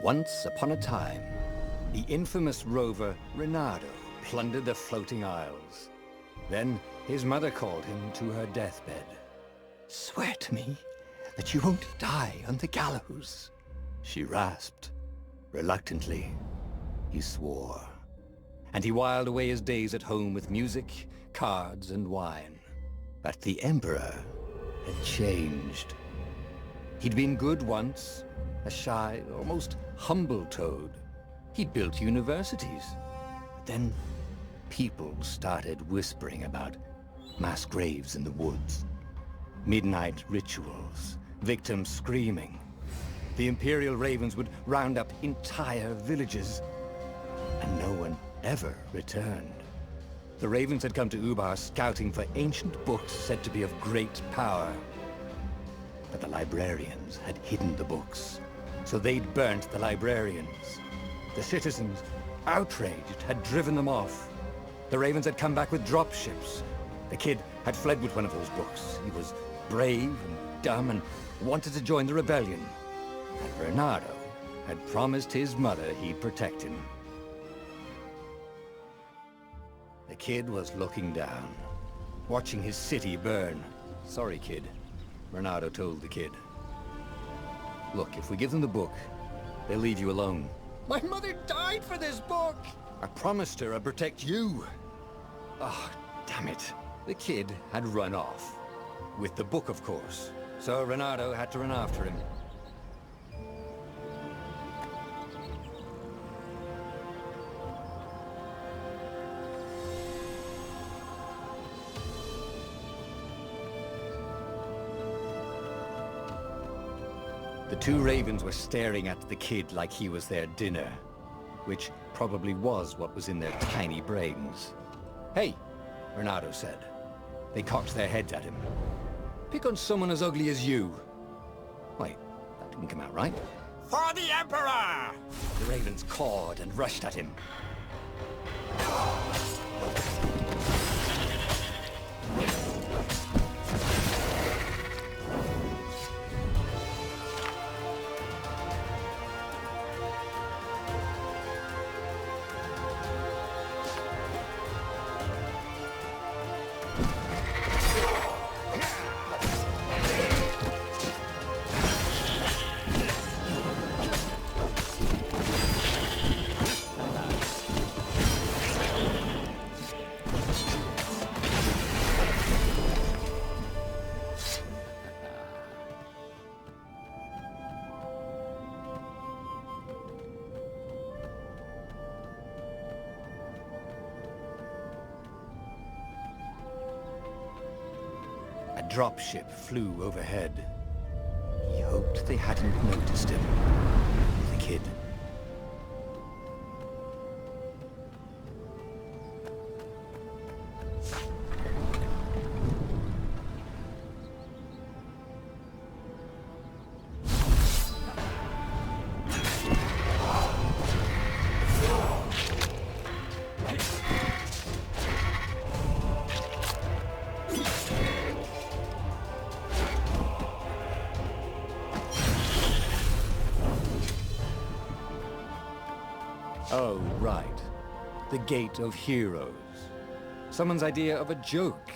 Once upon a time, the infamous rover Reynardo plundered the floating isles. Then his mother called him to her deathbed. "Swear to me that you won't die on the gallows," she rasped. Reluctantly, he swore. And he whiled away his days at home with music, cards, and wine. But the Emperor had changed. He'd been good once, a shy, almost humble toad. He'd built universities. But then people started whispering about mass graves in the woods, midnight rituals, victims screaming. The Imperial Ravens would round up entire villages, and no one ever returned. The Ravens had come to Ubar scouting for ancient books said to be of great power. But the librarians had hidden the books, so they'd burnt the librarians. The citizens, outraged, had driven them off. The Ravens had come back with dropships. The kid had fled with one of those books. He was brave and dumb and wanted to join the rebellion. And Reynardo had promised his mother he'd protect him. The kid was looking down, watching his city burn. "Sorry, kid," Reynardo told the kid. "Look, if we give them the book, they'll leave you alone." "My mother died for this book!" "I promised her I'd protect you." "Oh, damn it." The kid had run off. With the book, of course. So Reynardo had to run after him. The two Ravens were staring at the kid like he was their dinner, which probably was what was in their tiny brains. "Hey," Reynardo said. They cocked their heads at him. "Pick on someone as ugly as you." Wait, that didn't come out right. "For the Emperor!" The Ravens cawed and rushed at him. A dropship flew overhead. He hoped they hadn't noticed him. The kid. Oh, right. The Gate of Heroes. Someone's idea of a joke,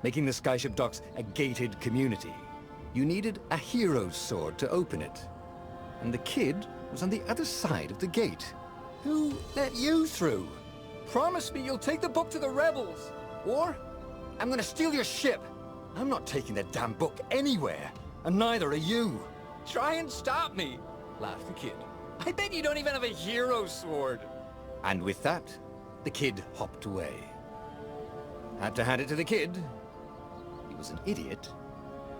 making the Skyship docks a gated community. You needed a hero's sword to open it. And the kid was on the other side of the gate. Who let you through? Promise me you'll take the book to the rebels, or I'm gonna steal your ship. I'm not taking that damn book anywhere, and neither are you. Try and stop me, laughed the kid. I bet you don't even have a hero sword. And with that, the kid hopped away. Had to hand it to the kid. He was an idiot,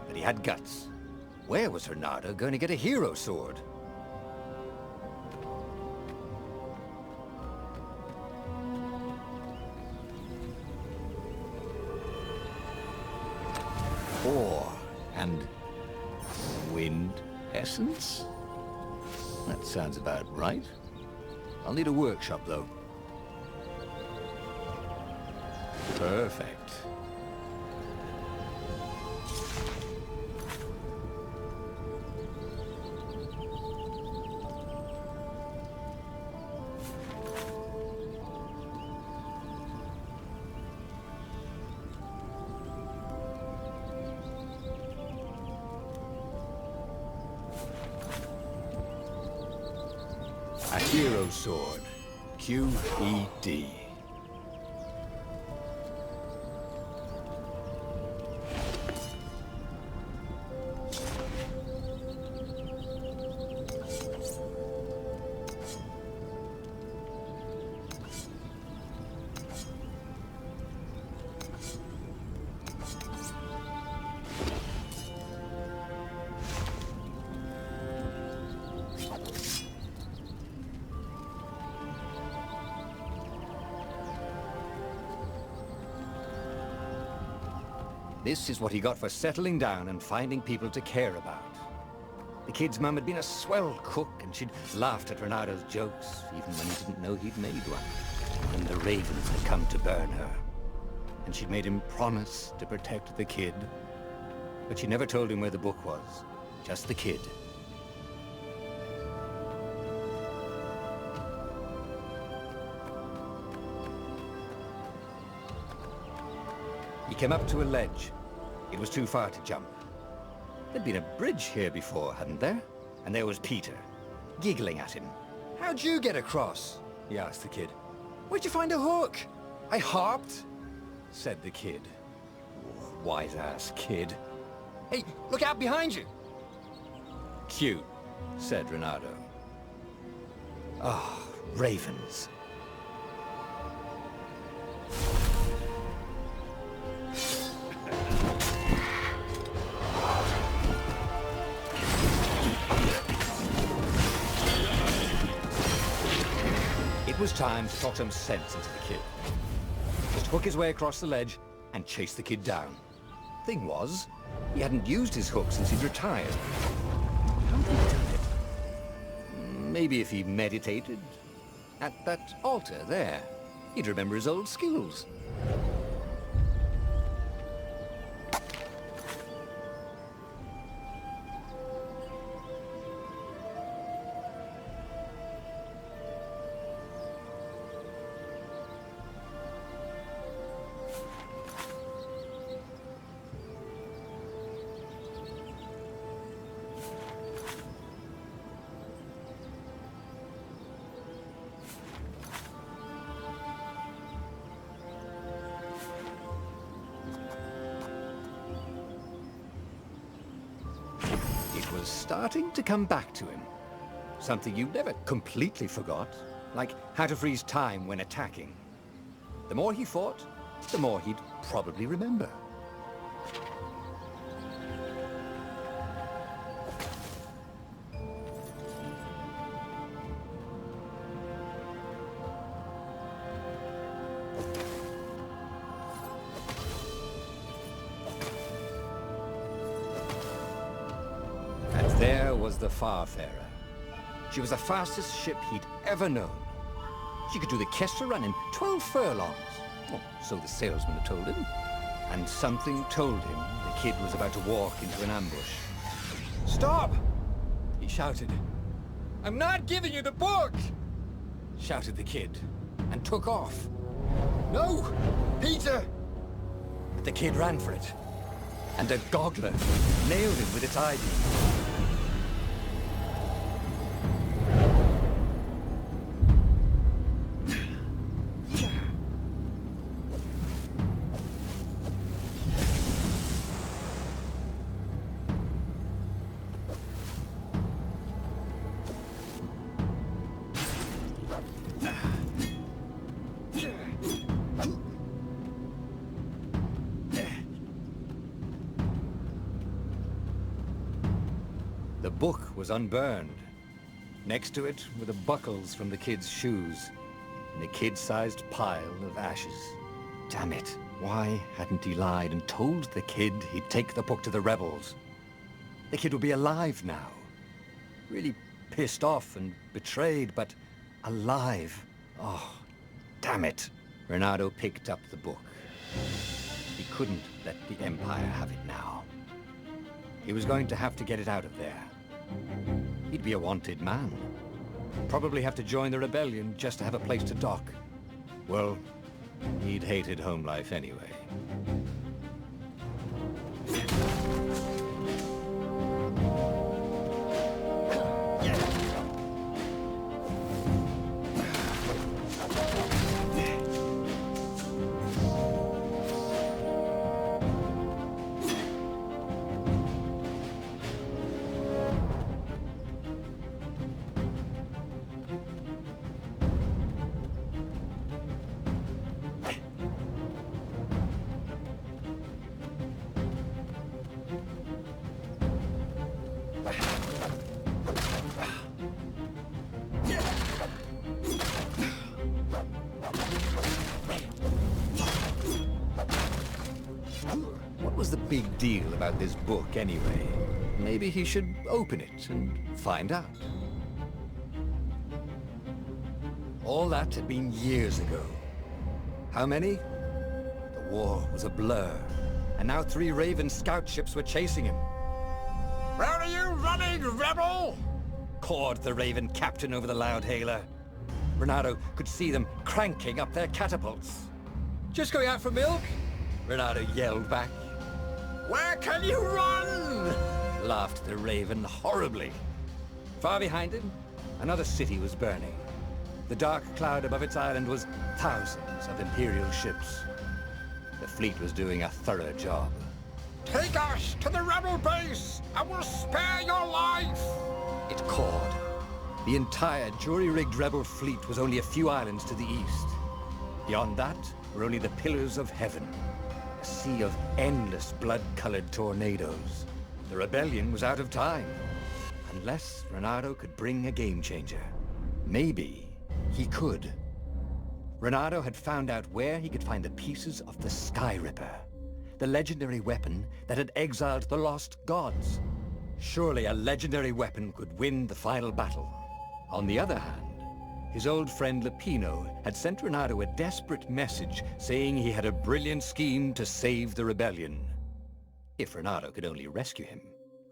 but he had guts. Where was Reynardo going to get a hero sword? Ore and wind essence? That sounds about right. I'll need a workshop, though. Perfect. Hero Sword. QED. This is what he got for settling down and finding people to care about. The kid's mum had been a swell cook, and she'd laughed at Reynardo's jokes, even when he didn't know he'd made one. And the ravens had come to burn her. And she'd made him promise to protect the kid. But she never told him where the book was. Just the kid. He came up to a ledge. It was too far to jump. There'd been a bridge here before, hadn't there? And there was Peter, giggling at him. "How'd you get across?" he asked the kid. "Where'd you find a hook?" "I hopped," said the kid. Wise-ass kid. "Hey, look out behind you!" "Cute," said Reynardo. Ah, ravens. It was time to talk some sense into the kid. Just hook his way across the ledge and chase the kid down. Thing was, he hadn't used his hook since he'd retired. How had he done it? Maybe if he meditated at that altar there, he'd remember his old skills. Was starting to come back to him. Something you never completely forgot, like how to freeze time when attacking. The more he fought, the more he'd probably remember. There was the Farfarer. She was the fastest ship he'd ever known. She could do the Kestra run in 12 furlongs. Oh, so the salesman had told him. And something told him the kid was about to walk into an ambush. "Stop!" he shouted. "I'm not giving you the book!" shouted the kid, and took off. "No! Peter!" But the kid ran for it, and a goggler nailed him with its eye-beam. The book was unburned. Next to it were the buckles from the kid's shoes, and a kid-sized pile of ashes. Damn it, why hadn't he lied and told the kid he'd take the book to the rebels? The kid would be alive now. Really pissed off and betrayed, but alive. Oh, damn it. Reynardo picked up the book. He couldn't let the Empire have it now. He was going to have to get it out of there. He'd be a wanted man. Probably have to join the rebellion just to have a place to dock. Well, he'd hated home life anyway. What was the big deal about this book, anyway? Maybe he should open it and find out. All that had been years ago. How many? The war was a blur, and now 3 Raven scout ships were chasing him. "Where are you running, rebel?" cawed the Raven captain over the loudhailer. Reynardo could see them cranking up their catapults. "Just going out for milk?" Reynardo yelled back. "Where can you run?" laughed the Raven horribly. Far behind him, another city was burning. The dark cloud above its island was thousands of Imperial ships. The fleet was doing a thorough job. "Take us to the rebel base, and we'll spare your life!" it cawed. The entire jury-rigged rebel fleet was only a few islands to the east. Beyond that were only the pillars of heaven, a sea of endless blood-colored tornadoes. The rebellion was out of time, unless Reynardo could bring a game-changer. Maybe he could. Reynardo had found out where he could find the pieces of the Sky Ripper, the legendary weapon that had exiled the lost gods. Surely a legendary weapon could win the final battle. On the other hand, his old friend Lapino had sent Reynardo a desperate message saying he had a brilliant scheme to save the rebellion. If Reynardo could only rescue him.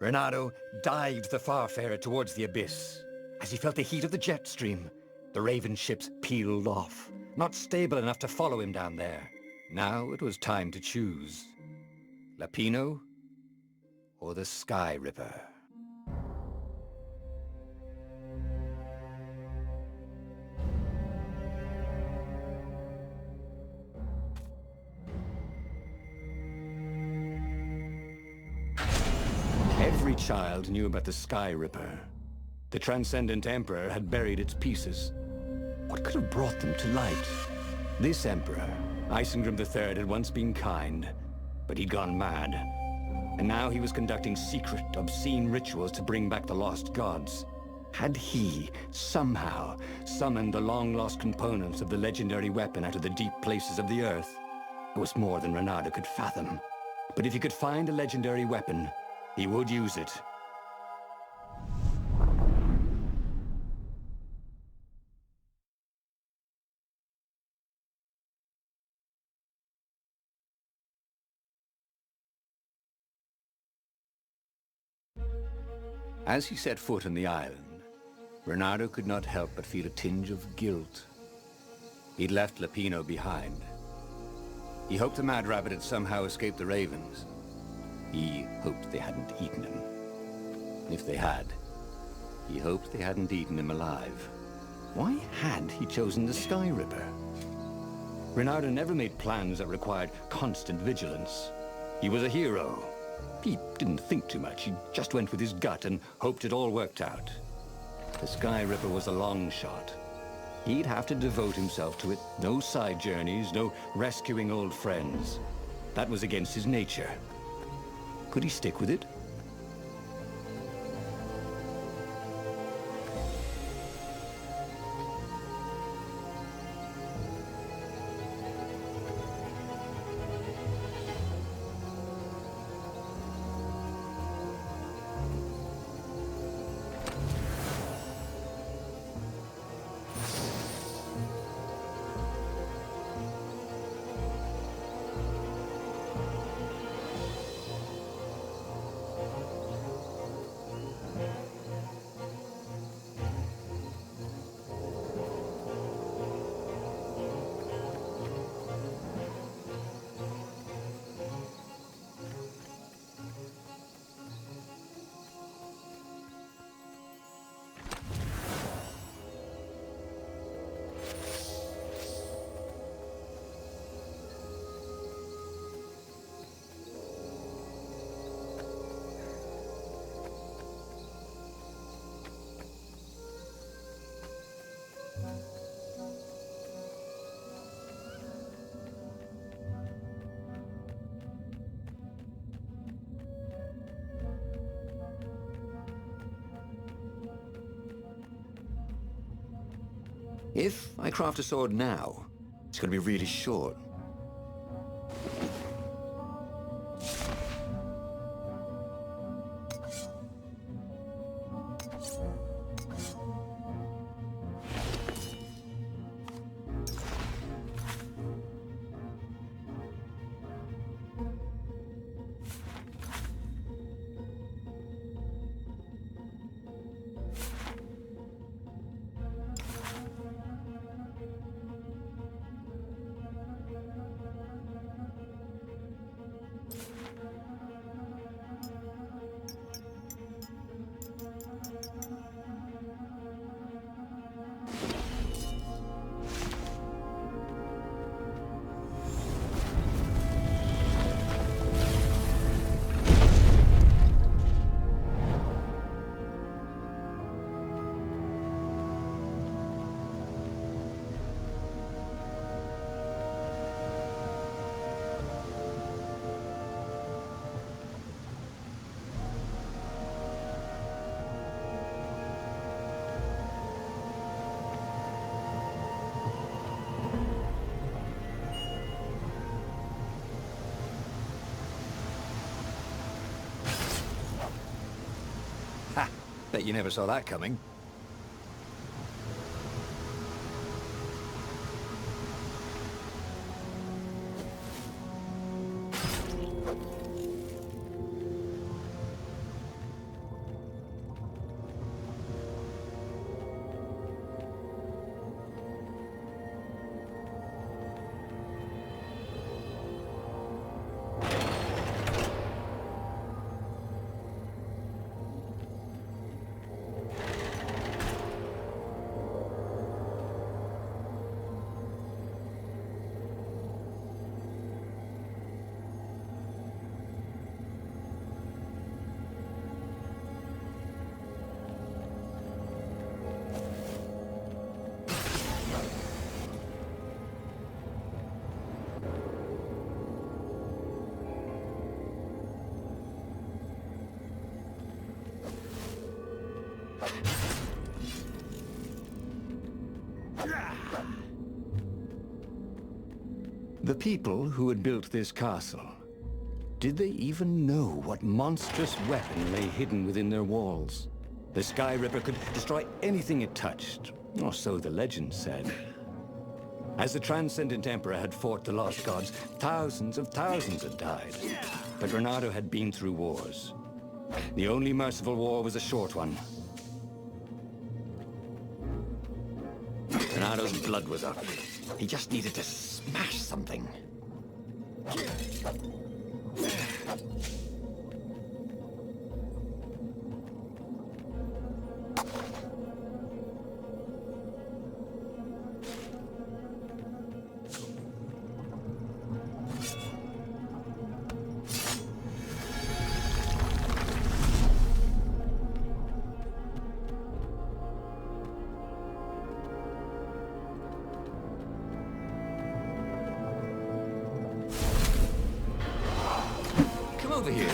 Reynardo dived the Farfarer towards the abyss. As he felt the heat of the jet stream, the Raven ships peeled off, not stable enough to follow him down there. Now it was time to choose. Lapino or the Sky Ripper? Every child knew about the Sky Ripper. The Transcendent Emperor had buried its pieces. What could have brought them to light? This Emperor, Isengrim III, had once been kind, but he'd gone mad. And now he was conducting secret, obscene rituals to bring back the lost gods. Had he, somehow, summoned the long-lost components of the legendary weapon out of the deep places of the earth? It was more than Reynardo could fathom. But if he could find a legendary weapon, he would use it. As he set foot on the island, Reynardo could not help but feel a tinge of guilt. He'd left Lapino behind. He hoped the Mad Rabbit had somehow escaped the Ravens. He hoped they hadn't eaten him. If they had, he hoped they hadn't eaten him alive. Why had he chosen the Sky Ripper? Reynardo never made plans that required constant vigilance. He was a hero. He didn't think too much. He just went with his gut and hoped it all worked out. The Sky Ripper was a long shot. He'd have to devote himself to it. No side journeys, no rescuing old friends. That was against his nature. Could he stick with it? If I craft a sword now, it's going to be really short. Bet you never saw that coming. The people who had built this castle, did they even know what monstrous weapon lay hidden within their walls? The Sky Ripper could destroy anything it touched, or so the legend said. As the Transcendent Emperor had fought the lost gods, thousands of thousands had died. But Reynardo had been through wars. The only merciful war was a short one. Reynardo's blood was up. He just needed to smash something. Over here.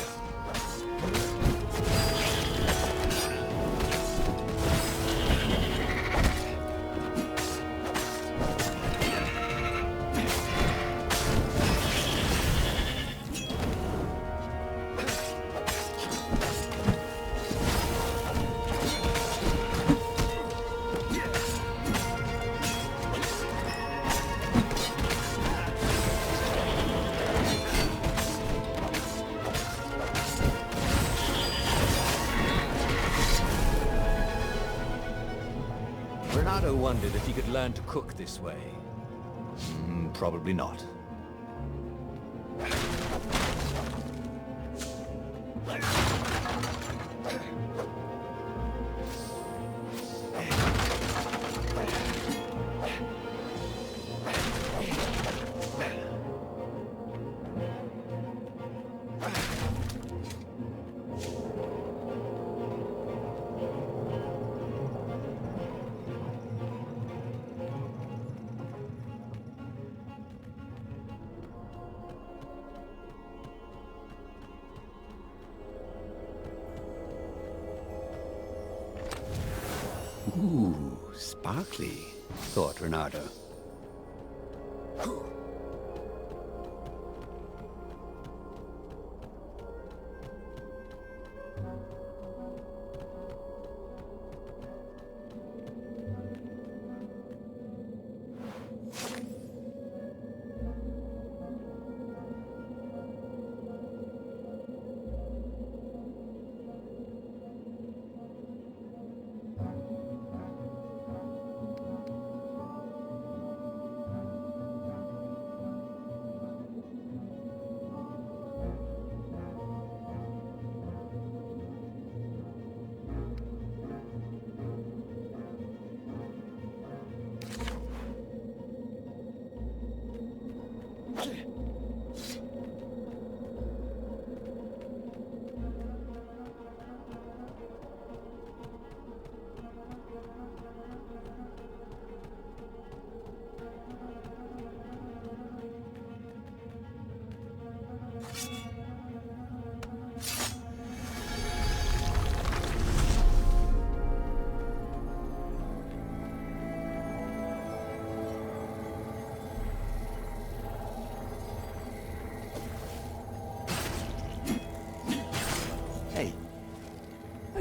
Reynardo wondered if he could learn to cook this way. Probably not. Ooh, sparkly, thought Reynardo.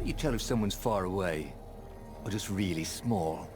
can't you tell if someone's far away, or just really small?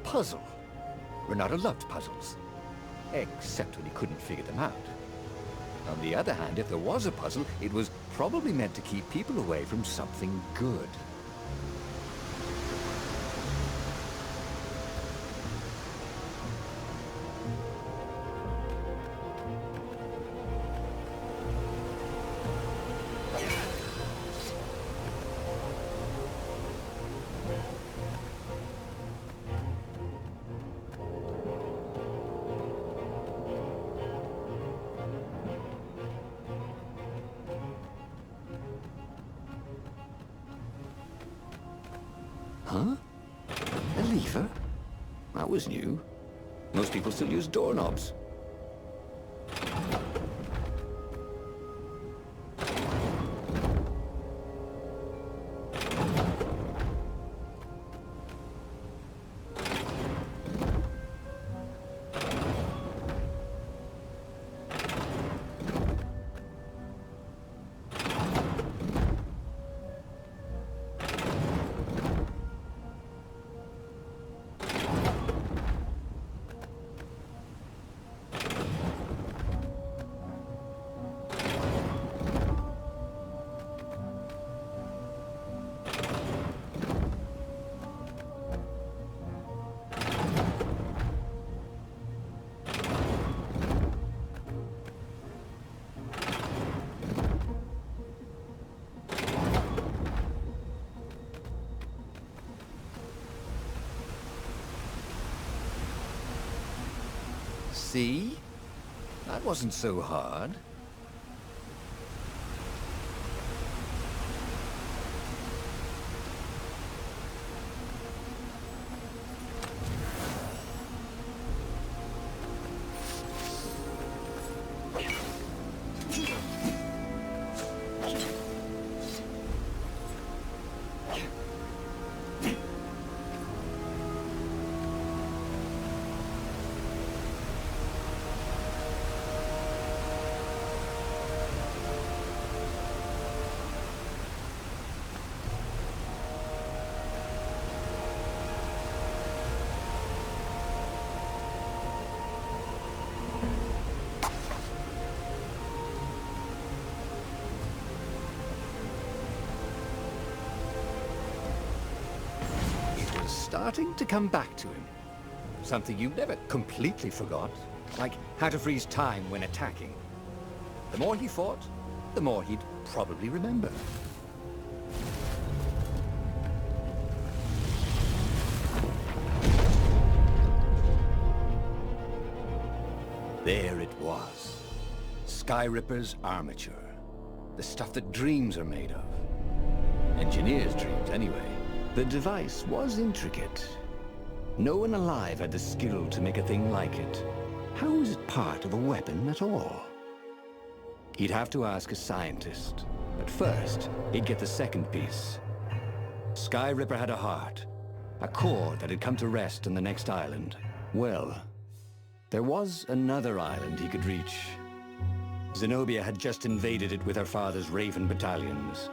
Puzzle. Reynardo loved puzzles. Except when he couldn't figure them out. On the other hand, if there was a puzzle, it was probably meant to keep people away from something good. Huh? A lever? That was new. Most people still use doorknobs. See? That wasn't so hard. Starting to come back to him. Something you never completely forgot, like how to freeze time when attacking. The more he fought, the more he'd probably remember. There it was. Skyripper's armature. The stuff that dreams are made of. Engineers' dreams, anyway. The device was intricate. No one alive had the skill to make a thing like it. How was it part of a weapon at all? He'd have to ask a scientist, But first, he'd get the second piece. Sky Ripper had a heart, a core that had come to rest on the next island. Well, there was another island he could reach. Zenobia had just invaded it with her father's Raven battalions.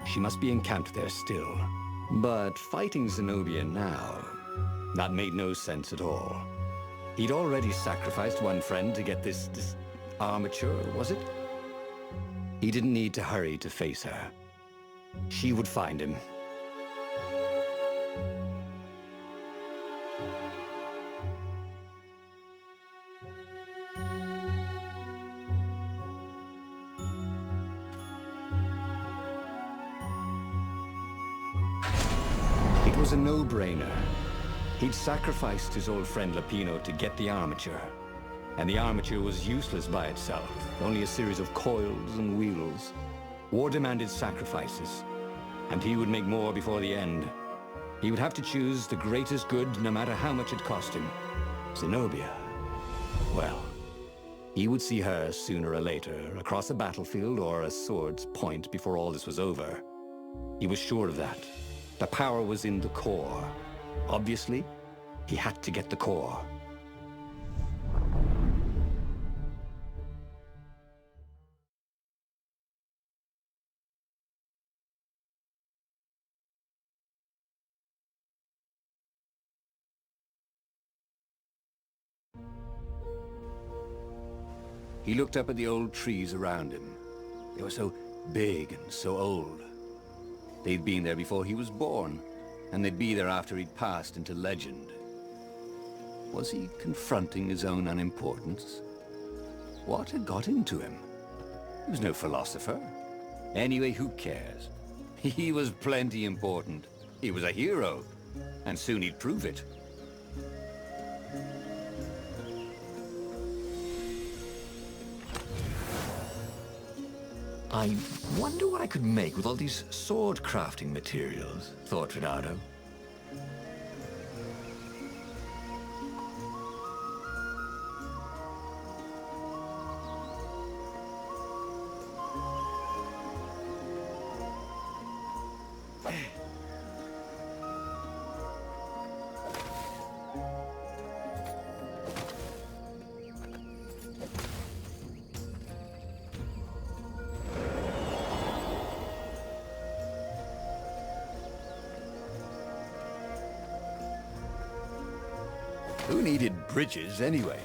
She must be encamped there still. But fighting Zenobia now, that made no sense at all. He'd already sacrificed one friend to get this armature, was it? He didn't need to hurry to face her. She would find him. It was a no-brainer. He'd sacrificed his old friend Lapino to get the armature. And the armature was useless by itself, only a series of coils and wheels. War demanded sacrifices, and he would make more before the end. He would have to choose the greatest good, no matter how much it cost him. Zenobia. Well, he would see her sooner or later, across a battlefield or a sword's point before all this was over. He was sure of that. The power was in the core. Obviously, he had to get the core. He looked up at the old trees around him. They were so big and so old. They'd been there before he was born, and they'd be there after he'd passed into legend. Was he confronting his own unimportance? What had got into him? He was no philosopher. Anyway, who cares? He was plenty important. He was a hero, and soon he'd prove it. I wonder what I could make with all these sword crafting materials, thought Reynardo. Who needed bridges anyway?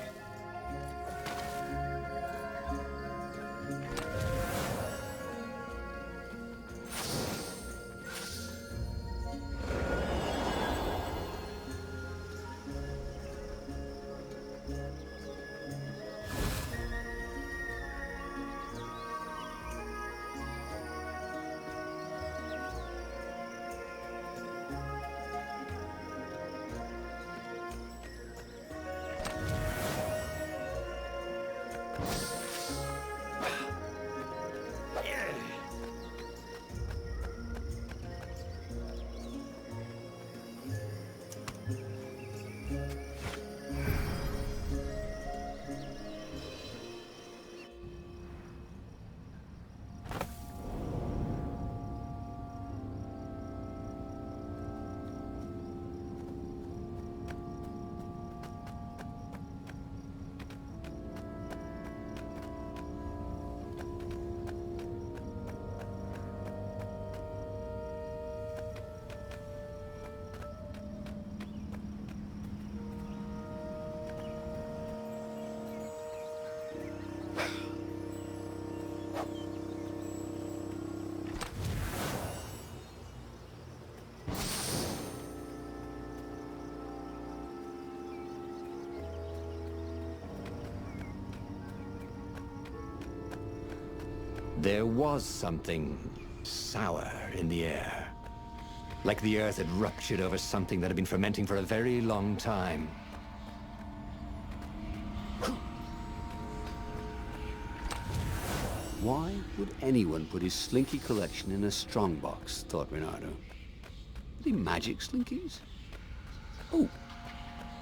There was something sour in the air. Like the earth had ruptured over something that had been fermenting for a very long time. Why would anyone put his slinky collection in a strongbox, thought Reynardo. Were they magic slinkies? Oh,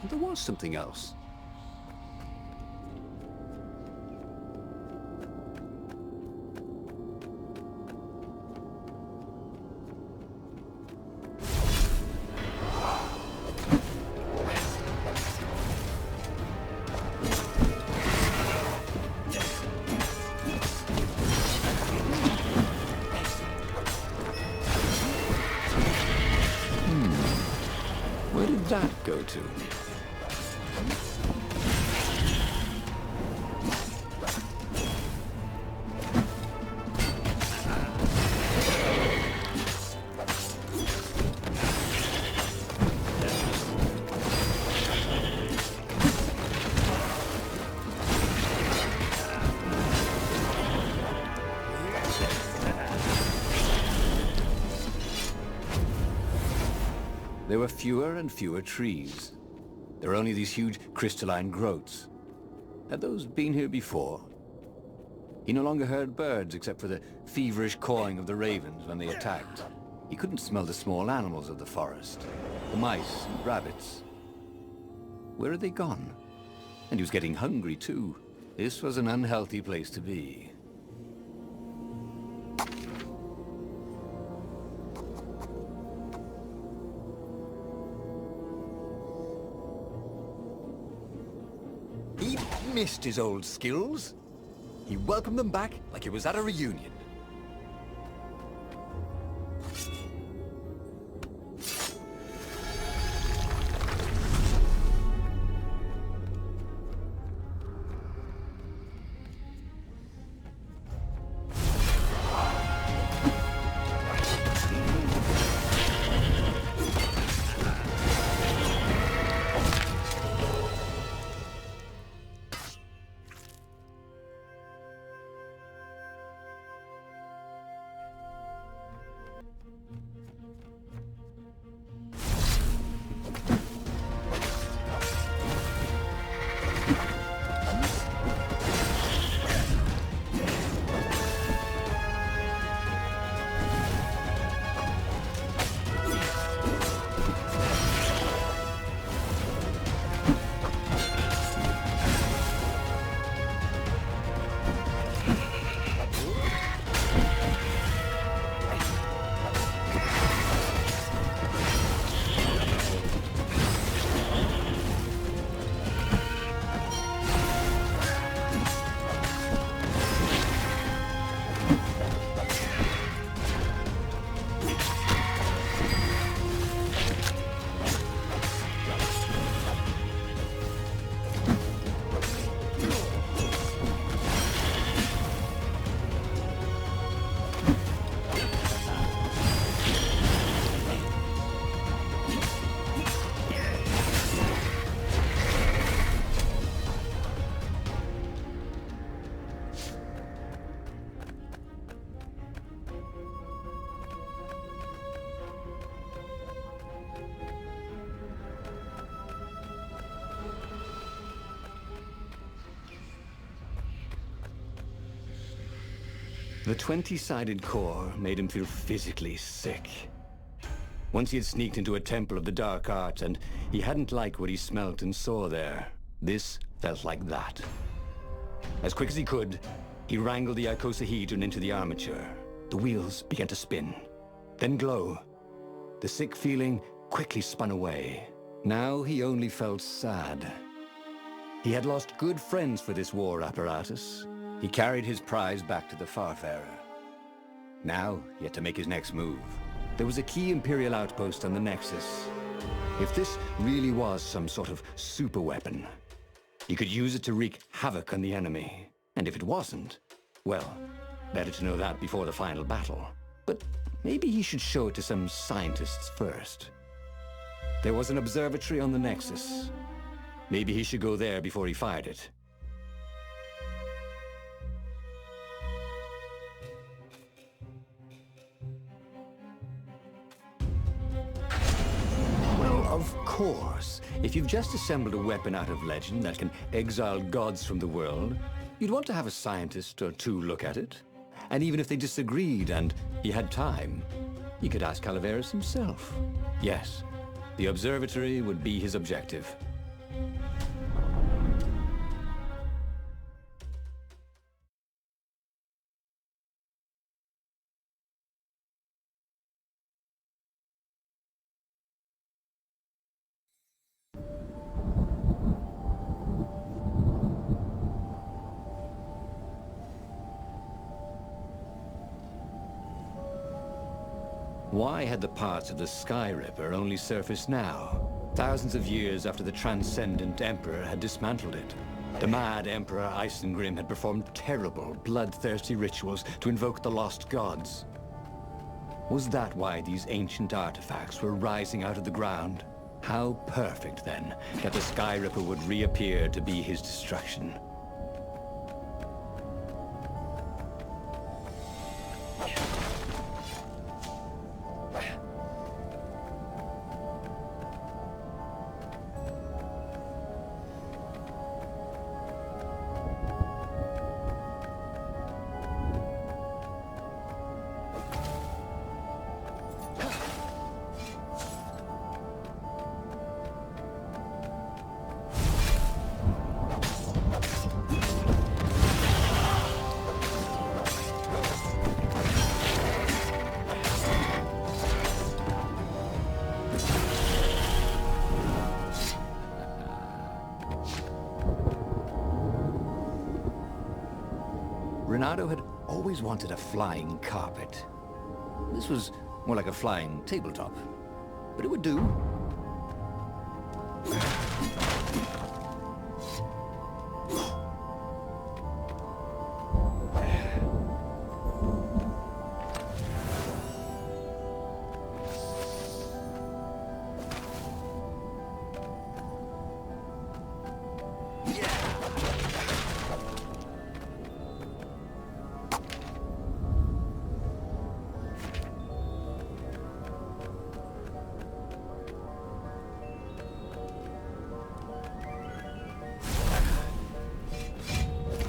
and there was something else. that go to? There were fewer and fewer trees. There were only these huge crystalline growths. Had those been here before? He no longer heard birds except for the feverish cawing of the ravens when they attacked. He couldn't smell the small animals of the forest, the mice and rabbits. Where had they gone? And he was getting hungry too. This was an unhealthy place to be. He missed his old skills. He welcomed them back like he was at a reunion. The 20-sided core made him feel physically sick. Once he had sneaked into a temple of the dark arts, and he hadn't liked what he smelt and saw there. This felt like that. As quick as he could, he wrangled the icosahedron into the armature. The wheels began to spin, then glow. The sick feeling quickly spun away. Now he only felt sad. He had lost good friends for this war apparatus. He carried his prize back to the Farfarer. Now, he had to make his next move. There was a key Imperial outpost on the Nexus. If this really was some sort of super weapon, he could use it to wreak havoc on the enemy. And if it wasn't, well, better to know that before the final battle. But maybe he should show it to some scientists first. There was an observatory on the Nexus. Maybe he should go there before he fired it. Of course. If you've just assembled a weapon out of legend that can exile gods from the world, you'd want to have a scientist or two look at it. And even if they disagreed and he had time, he could ask Calaveras himself. Yes, the observatory would be his objective. Why had the parts of the Sky Ripper only surfaced now? Thousands of years after the transcendent Emperor had dismantled it, the mad Emperor Isengrim had performed terrible, bloodthirsty rituals to invoke the lost gods. Was that why these ancient artifacts were rising out of the ground? How perfect, then, that the Sky Ripper would reappear to be his destruction. Reynardo had always wanted a flying carpet. This was more like a flying tabletop, but it would do.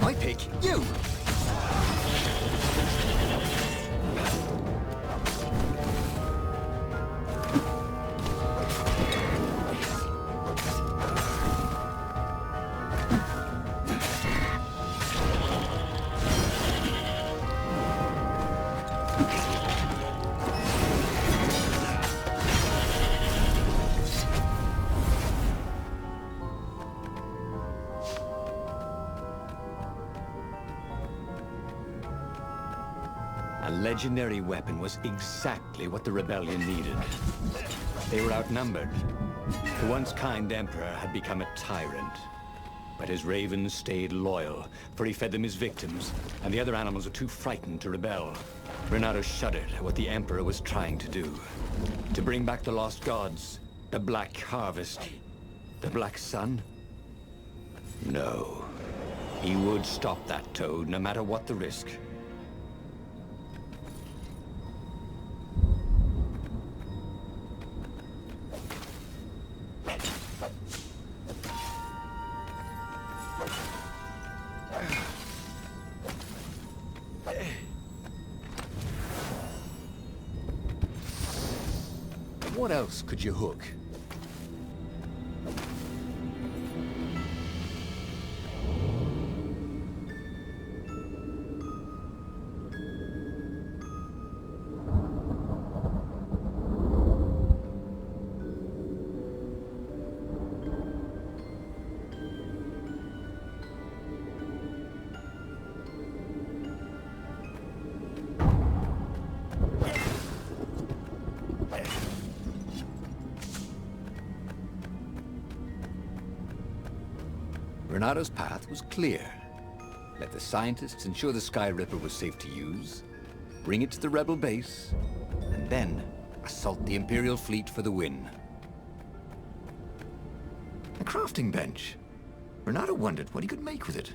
I pick you! A legendary weapon was exactly what the rebellion needed. They were outnumbered. The once kind emperor had become a tyrant. But his ravens stayed loyal, for he fed them his victims, and the other animals were too frightened to rebel. Reynardo shuddered at what the emperor was trying to do. To bring back the lost gods, the Black Harvest, the Black Sun? No. He would stop that toad, no matter what the risk. What else could you hook? Reynardo's path was clear. Let the scientists ensure the Sky Ripper was safe to use, bring it to the rebel base, and then assault the Imperial fleet for the win. A crafting bench. Reynardo wondered what he could make with it.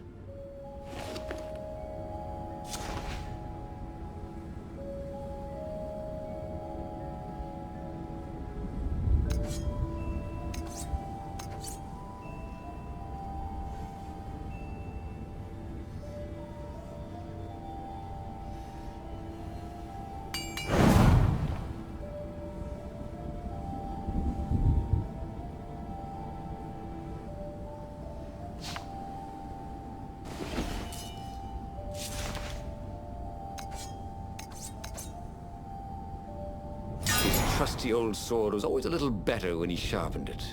Trusty old sword was always a little better when he sharpened it.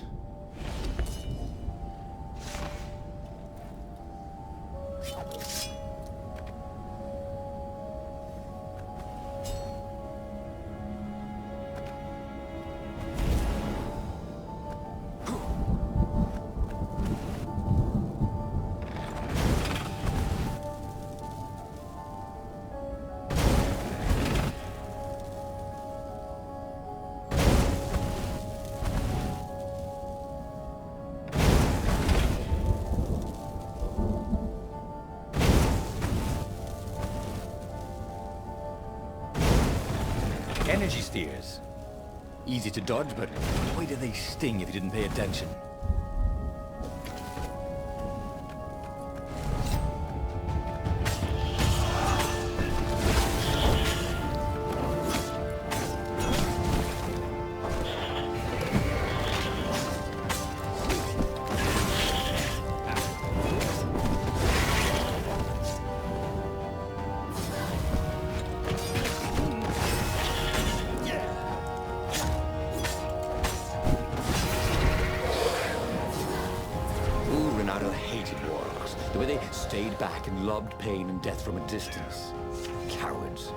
Energy spheres. Easy to dodge, but boy do they sting if you didn't pay attention. Reynardo hated warlocks, the way they stayed back and lobbed pain and death from a distance. Cowards.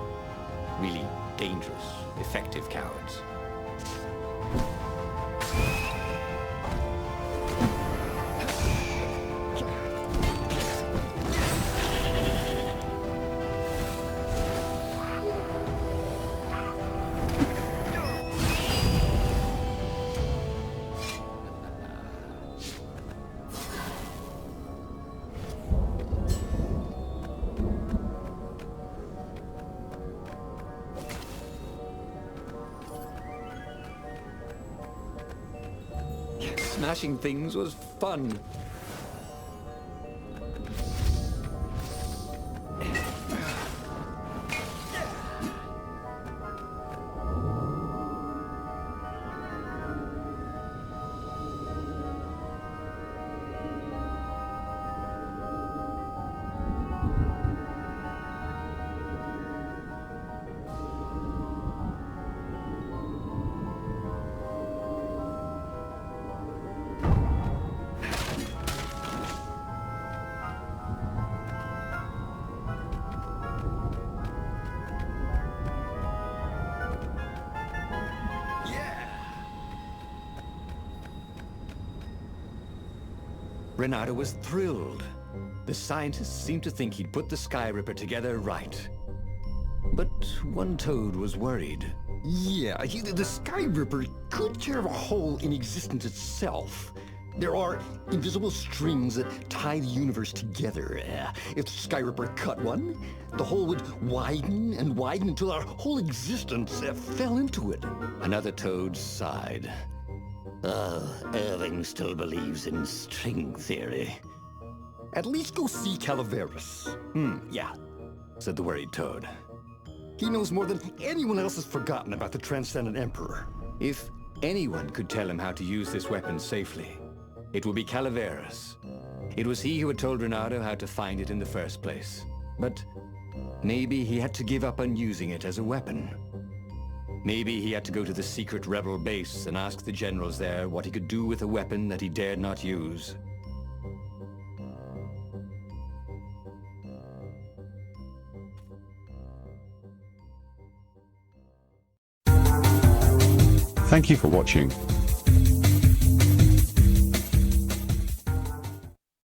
Really dangerous, effective cowards. Smashing things was fun. Reynardo was thrilled. The scientists seemed to think he'd put the Sky Ripper together right. But one toad was worried. Yeah, the Sky Ripper could carve a hole in existence itself. There are invisible strings that tie the universe together. If the Sky Ripper cut one, the hole would widen and widen until our whole existence fell into it. Another toad sighed. Irving still believes in string theory. At least go see Calaveras. Yeah, said the worried toad. He knows more than anyone else has forgotten about the Transcendent Emperor. If anyone could tell him how to use this weapon safely, it would be Calaveras. It was he who had told Reynardo how to find it in the first place. But maybe he had to give up on using it as a weapon. Maybe he had to go to the secret rebel base and ask the generals there what he could do with a weapon that he dared not use. Thank you for watching.